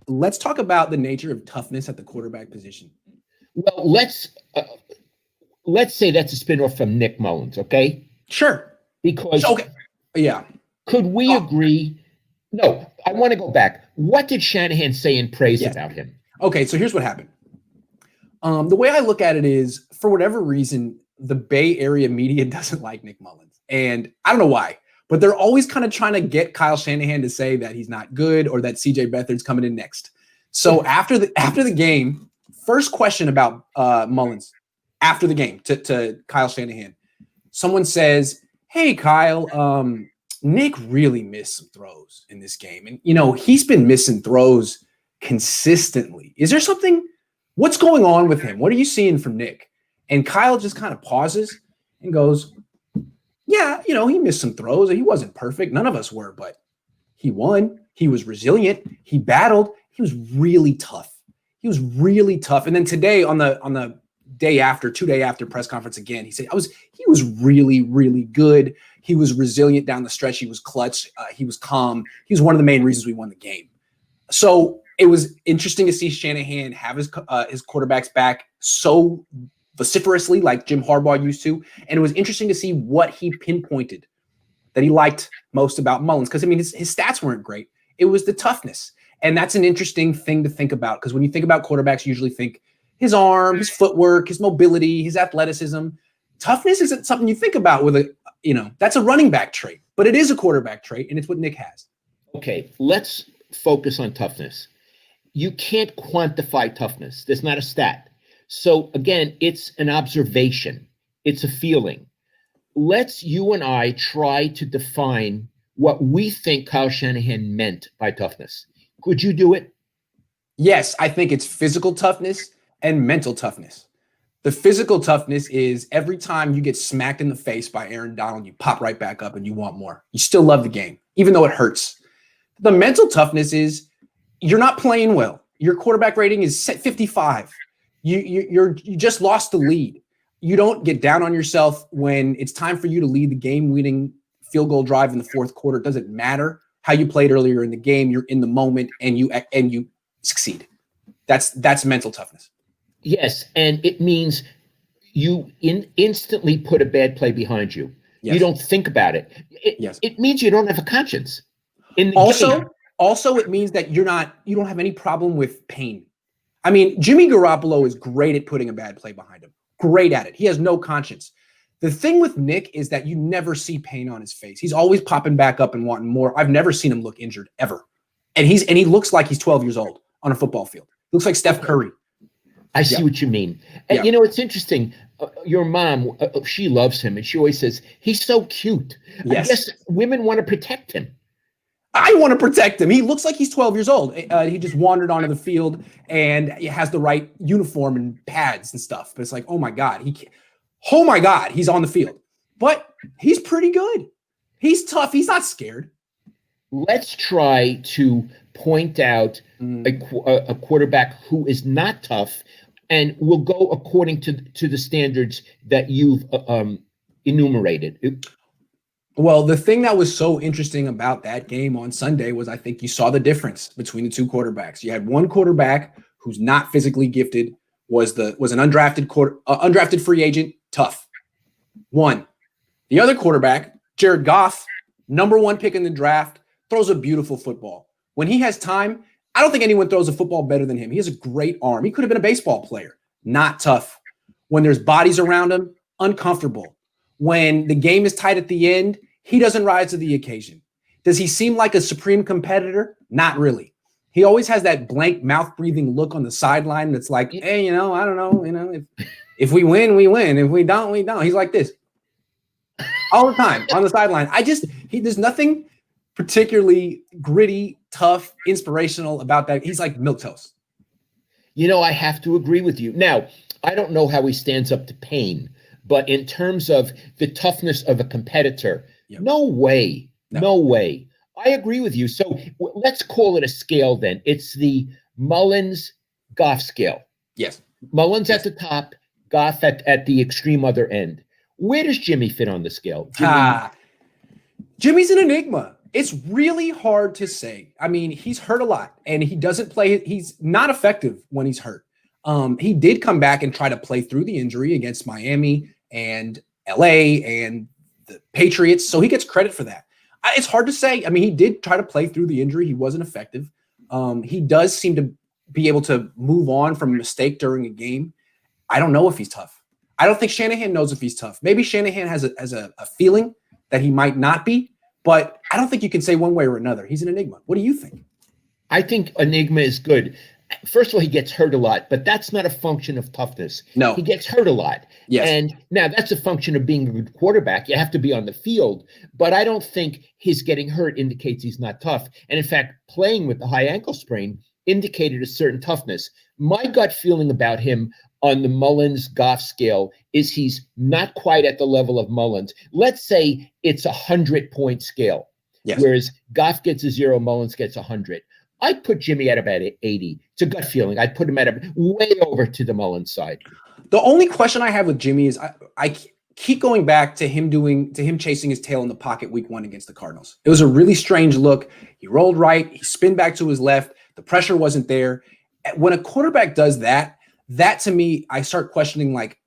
let's talk about the nature of toughness at the quarterback position. Well, let's say that's a spinoff from Nick Mullens, okay? Sure. Because okay. Yeah. Could we agree? No, I want to go back. What did Shanahan say in praise about him? Okay, so here's what happened. The way I look at it is, for whatever reason, the Bay Area media doesn't like Nick Mullens. And I don't know why, but they're always kind of trying to get Kyle Shanahan to say that he's not good or that CJ Beathard's coming in next. So after the game, first question about Mullens after the game to Kyle Shanahan, someone says, "Hey, Kyle, Nick really missed some throws in this game. And, he's been missing throws consistently. Is there something, what's going on with him? What are you seeing from Nick?" And Kyle just kind of pauses and goes, "Yeah, he missed some throws. He wasn't perfect. None of us were, but he won. He was resilient. He battled. He was really tough. And then today on the day after, 2 day after press conference again, he said, he was really, really good. He was resilient down the stretch. He was clutch. He was calm. He was one of the main reasons we won the game." So it was interesting to see Shanahan have his quarterbacks back so vociferously like Jim Harbaugh used to. And it was interesting to see what he pinpointed that he liked most about Mullens. Because, his stats weren't great. It was the toughness. And that's an interesting thing to think about. Because when you think about quarterbacks, you usually think his arm, his footwork, his mobility, his athleticism. Toughness isn't something you think about with that's a running back trait. But it is a quarterback trait, and it's what Nick has. Okay, let's focus on toughness. You can't quantify toughness. There's not a stat. So again, it's an observation. It's a feeling. Let's you and I try to define what we think Kyle Shanahan meant by toughness. Could you do it? Yes, I think it's physical toughness and mental toughness. The physical toughness is every time you get smacked in the face by Aaron Donald, you pop right back up and you want more. You still love the game, even though it hurts. The mental toughness is you're not playing well. Your quarterback rating is 55. You just lost the lead. You don't get down on yourself when it's time for you to lead the game-winning field goal drive in the fourth quarter. It doesn't matter how you played earlier in the game. You're in the moment and you succeed. That's mental toughness. Yes, and it means you instantly put a bad play behind you. Yes. You don't think about it. It means you don't have a conscience. Also, it means that you don't have any problem with pain. Jimmy Garoppolo is great at putting a bad play behind him. Great at it. He has no conscience. The thing with Nick is that you never see pain on his face. He's always popping back up and wanting more. I've never seen him look injured ever. And he looks like he's 12 years old on a football field. Looks like Steph Curry. I see what you mean. And it's interesting. Your mom, she loves him, and she always says, he's so cute. Yes. I guess women want to protect him. I want to protect him. He looks like he's 12 years old. He just wandered onto the field, and he has the right uniform and pads and stuff. But it's like, oh my God, he's on the field. But he's pretty good. He's tough. He's not scared. Let's try to point out a quarterback who is not tough, and will go according to the standards that you've enumerated. Well, the thing that was so interesting about that game on Sunday was I think you saw the difference between the two quarterbacks. You had one quarterback who's not physically gifted, was an undrafted free agent, tough. One. The other quarterback, Jared Goff, number 1 pick in the draft, throws a beautiful football. When he has time, I don't think anyone throws a football better than him. He has a great arm. He could have been a baseball player. Not tough. When there's bodies around him, uncomfortable. When the game is tight at the end, he doesn't rise to the occasion. Does he seem like a supreme competitor? Not really. He always has that blank mouth-breathing look on the sideline that's like, hey, I don't know. If we win, we win. If we don't, we don't. He's like this all the time on the sideline. There's nothing particularly gritty, tough, inspirational about that. He's like milquetoast. I have to agree with you. Now, I don't know how he stands up to pain, but in terms of the toughness of a competitor, no way. I agree with you. So let's call it a scale then. It's the Mullens-Goff scale. Yes. Mullens at the top, Goff at the extreme other end. Where does Jimmy fit on the scale? Jimmy's an enigma. It's really hard to say. I mean, he's hurt a lot, and he doesn't play. He's not effective when he's hurt. He did come back and try to play through the injury against Miami and LA and the Patriots, so he gets credit for that. It's hard to say. I mean, he did try to play through the injury. He wasn't effective. He does seem to be able to move on from a mistake during a game. I don't know if he's tough. I don't think Shanahan knows if he's tough. Maybe Shanahan has a feeling that he might not be, but I don't think you can say one way or another. He's an enigma. What do you think? I think enigma is good. First of all, he gets hurt a lot, but that's not a function of toughness. No. He gets hurt a lot. Yes. And now that's a function of being a good quarterback. You have to be on the field, but I don't think his getting hurt indicates he's not tough. And in fact, playing with the high ankle sprain indicated a certain toughness. My gut feeling about him on the Mullens Goff scale is he's not quite at the level of Mullens. Let's say it's 100-point scale, yes, whereas Goff gets a 0, Mullens gets 100. I'd put Jimmy at about 80. It's a gut feeling. I'd put him at way over to the Mullens side. The only question I have with Jimmy is I keep going back to him chasing his tail in the pocket week 1 against the Cardinals. It was a really strange look. He rolled right. He spinned back to his left. The pressure wasn't there. When a quarterback does that to me, I start questioning, like,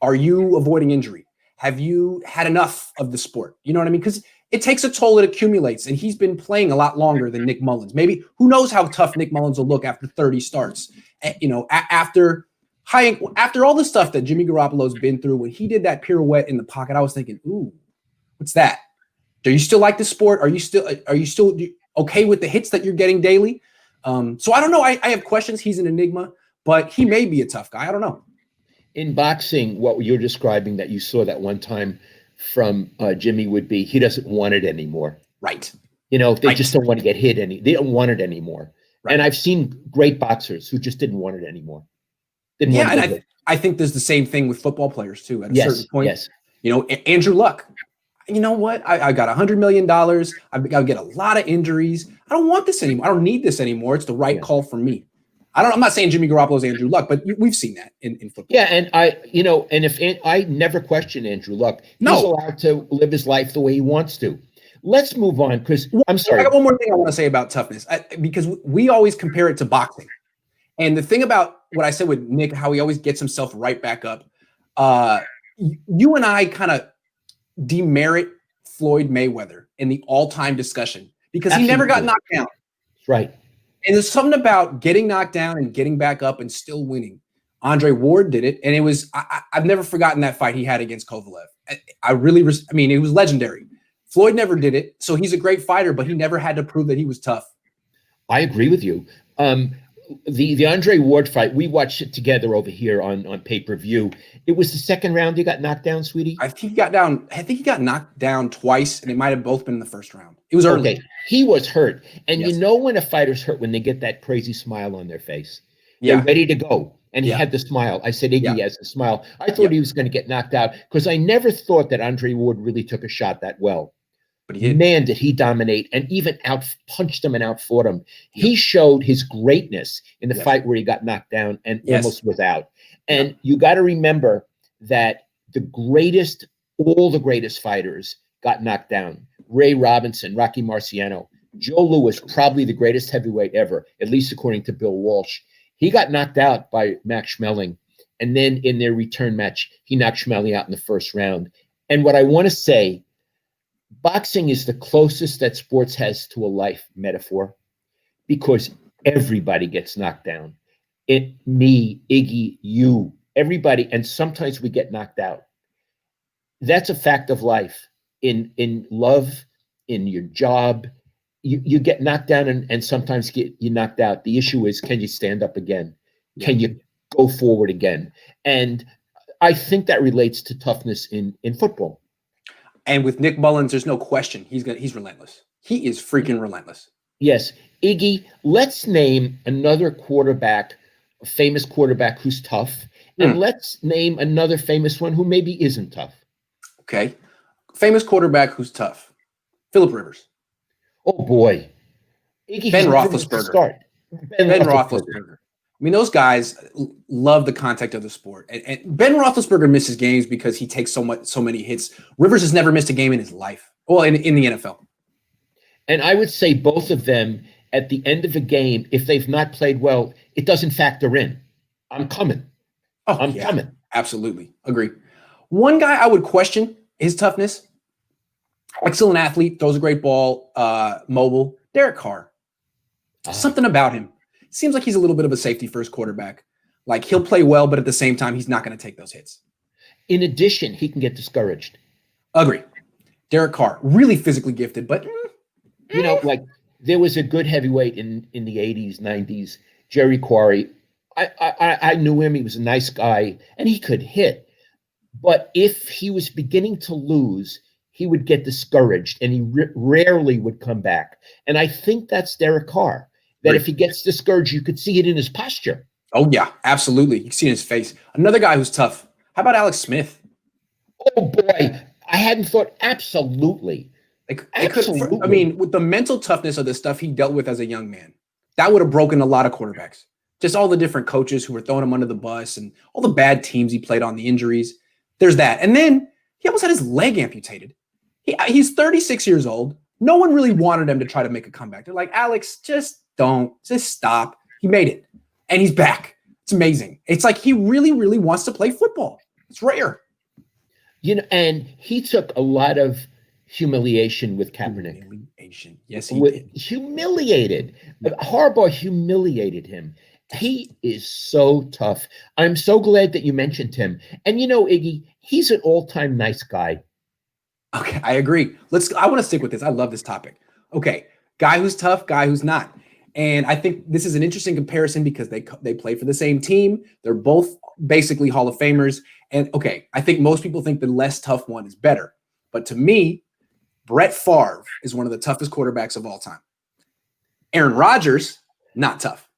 are you avoiding injury? Have you had enough of the sport? You know what I mean? Because it takes a toll. It accumulates, and he's been playing a lot longer than Nick Mullens. Maybe who knows how tough Nick Mullens will look after 30 starts. After all the stuff that Jimmy Garoppolo's been through, when he did that pirouette in the pocket, I was thinking, ooh, what's that? Do you still like the sport? Are you still okay with the hits that you're getting daily? So I don't know. I have questions. He's an enigma, but he may be a tough guy. I don't know. In boxing, what you're describing that you saw that one time from Jimmy would be he doesn't want it anymore. Right. They right. just don't want to get hit they don't want it anymore. Right. And I've seen great boxers who just didn't want it anymore. I think there's the same thing with football players too. At a certain point, yes. Andrew Luck. You know what? I got $100 million. I've get a lot of injuries. I don't want this anymore. I don't need this anymore. It's the right call for me. I'm not saying Jimmy Garoppolo's Andrew Luck, but we've seen that in football. Yeah, and I never question Andrew Luck. He's allowed to live his life the way he wants to. Let's move on, because I'm sorry. I got one more thing I want to say about toughness, because we always compare it to boxing. And the thing about what I said with Nick, how he always gets himself right back up, you and I kind of demerit Floyd Mayweather in the all-time discussion because he never got knocked down. Right. And there's something about getting knocked down and getting back up and still winning. Andre Ward did it, and it was I've never forgotten that fight he had against Kovalev. It was legendary. Floyd never did it, so he's a great fighter, but he never had to prove that he was tough. I agree with you. The Andre Ward fight, we watched it together over here on pay-per-view. It was the second round he got knocked down, sweetie? I think he got knocked down twice, and it might have both been in the first round. It was early. Okay. He was hurt. And you know when a fighter's hurt, when they get that crazy smile on their face. They're ready to go. And he had the smile. I said, Iggy has the smile. I thought he was going to get knocked out because I never thought that Andre Ward really took a shot that well. But he did. Man, did he dominate and even out-punched him and out-fought him. He showed his greatness in the fight where he got knocked down and almost was out. And you got to remember that all the greatest fighters got knocked down. Ray Robinson, Rocky Marciano, Joe Louis, probably the greatest heavyweight ever, at least according to Bill Walsh. He got knocked out by Max Schmeling. And then in their return match, he knocked Schmeling out in the first round. And what I want to say, boxing is the closest that sports has to a life metaphor because everybody gets knocked down. Me, Iggy, you, everybody. And sometimes we get knocked out. That's a fact of life. In love, in your job, you get knocked down and sometimes you knocked out. The issue is, can you stand up again? Can you go forward again? And I think that relates to toughness in football. And with Nick Mullens, there's no question he's relentless. He is freaking relentless. Yes. Iggy, let's name another quarterback, a famous quarterback who's tough, and let's name another famous one who maybe isn't tough. Okay. Famous quarterback who's tough. Phillip Rivers. Oh, boy. Iggy, Ben Roethlisberger. Ben Roethlisberger. I mean, those guys love the contact of the sport. And Ben Roethlisberger misses games because he takes so many hits. Rivers has never missed a game in his life. Well, in the NFL. And I would say both of them at the end of a game, if they've not played well, it doesn't factor in. I'm coming. Oh, I'm yeah, coming. absolutely. Agree. One guy I would question his toughness. Excellent athlete, throws a great ball, mobile. Derek Carr. Something about him. Seems like he's a little bit of a safety first quarterback. Like he'll play well, but at the same time, he's not going to take those hits. In addition, he can get discouraged. Agree. Derek Carr, really physically gifted, but you know, like there was a good heavyweight in the 80s, 90s, Jerry Quarry. I knew him. He was a nice guy, and he could hit. But if he was beginning to lose, he would get discouraged, and he rarely would come back. And I think that's Derek Carr, that Right. if he gets discouraged, you could see it in his posture. Oh, yeah, absolutely. You can see it in his face. Another guy who's tough. How about Alex Smith? Oh, boy. I hadn't thought. Absolutely. Absolutely. I mean, with the mental toughness of the stuff he dealt with as a young man, that would have broken a lot of quarterbacks. Just all the different coaches who were throwing him under the bus and all the bad teams he played on, the injuries. There's that. And then he almost had his leg amputated. He's 36 years old. No one really wanted him to try to make a comeback. They're like, Alex, just stop. He made it. And he's back. It's amazing. It's like he really, really wants to play football. It's rare. You know, and he took a lot of humiliation with Kaepernick. Humiliation. Yes, he did. Humiliated. Harbaugh humiliated him. He is so tough. I'm so glad that you mentioned him. And you know, Iggy, he's an all-time nice guy. Okay, I agree. I want to stick with this. I love this topic. Okay, guy who's tough, guy who's not. And I think this is an interesting comparison because they play for the same team. They're both basically Hall of Famers. And okay, I think most people think the less tough one is better. But to me, Brett Favre is one of the toughest quarterbacks of all time. Aaron Rodgers, not tough.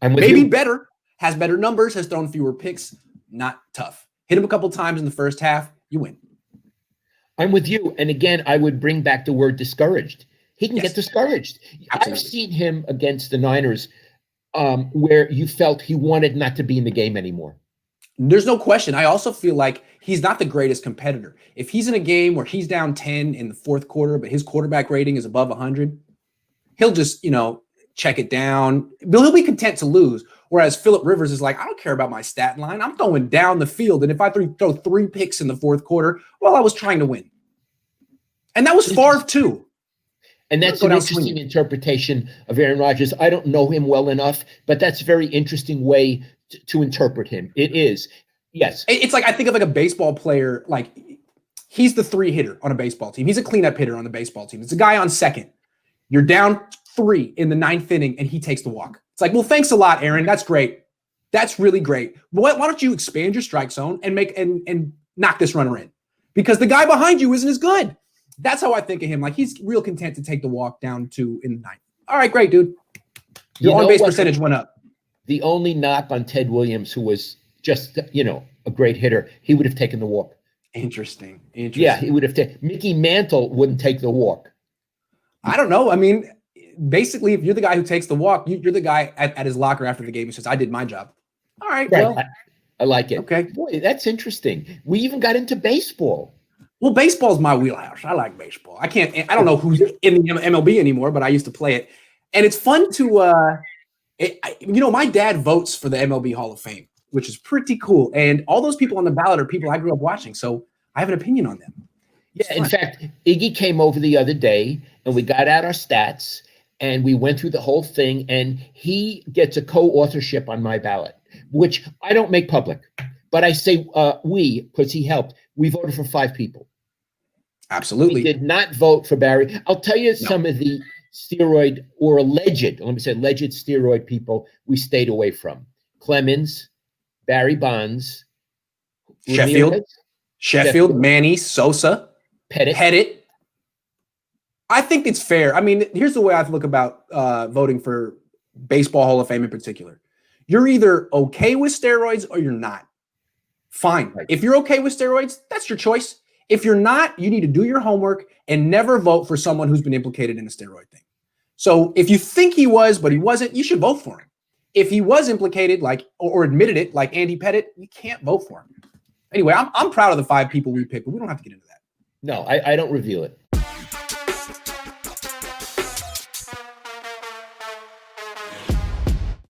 Maybe better, has better numbers, has thrown fewer picks, not tough. Hit him a couple times in the first half, you win. I'm with you. And again, I would bring back the word discouraged. He can get discouraged. Absolutely. I've seen him against the Niners where you felt he wanted not to be in the game anymore. There's no question. I also feel like he's not the greatest competitor. If he's in a game where he's down 10 in the fourth quarter, but his quarterback rating is above 100, he'll just, check it down. But he'll be content to lose. Whereas Phillip Rivers is like, I don't care about my stat line. I'm throwing down the field. And if I throw 3 picks in the fourth quarter, well, I was trying to win. And that was Favre too. And that's an interesting interpretation of Aaron Rodgers. I don't know him well enough, but that's a very interesting way to interpret him. It is. Yes. It's like I think of like a baseball player, like he's the 3 hitter on a baseball team. He's a cleanup hitter on the baseball team. It's a guy on second. You're down 3 in the 9th inning and he takes the walk. It's like, well, thanks a lot, Aaron. That's great. That's really great. Why don't you expand your strike zone and make and knock this runner in? Because the guy behind you isn't as good. That's how I think of him. Like he's real content to take the walk down 2 in the 9th. All right, great, dude. Your on-base percentage went up. The only knock on Ted Williams, who was just, a great hitter, he would have taken the walk. Interesting. Yeah, he would have taken. Mickey Mantle wouldn't take the walk. I don't know. I mean, basically, if you're the guy who takes the walk, you're the guy at his locker after the game who says, I did my job. All right, well. I like it. Okay. Boy, that's interesting. We even got into baseball. Well, baseball's my wheelhouse. I like baseball. I don't know who's in the MLB anymore, but I used to play it. And it's fun to, my dad votes for the MLB Hall of Fame, which is pretty cool. And all those people on the ballot are people I grew up watching. So I have an opinion on them. Yeah, in fact, Iggy came over the other day and we got out our stats and we went through the whole thing and he gets a co-authorship on my ballot, which I don't make public. But I say because he helped, we voted for 5 people. Absolutely. We did not vote for Barry. I'll tell you some of the steroid or alleged steroid people we stayed away from. Clemens, Barry Bonds, Sheffield, Manny, Sosa, Pettit. I think it's fair. I mean, here's the way I look about voting for Baseball Hall of Fame in particular. You're either okay with steroids or you're not. Fine. Right. If you're okay with steroids, that's your choice. If you're not, you need to do your homework and never vote for someone who's been implicated in a steroid thing. So if you think he was, but he wasn't, you should vote for him. If he was implicated, or admitted it, like Andy Pettit, you can't vote for him. Anyway, I'm proud of the 5 people we picked, but we don't have to get into that. No, I don't reveal it.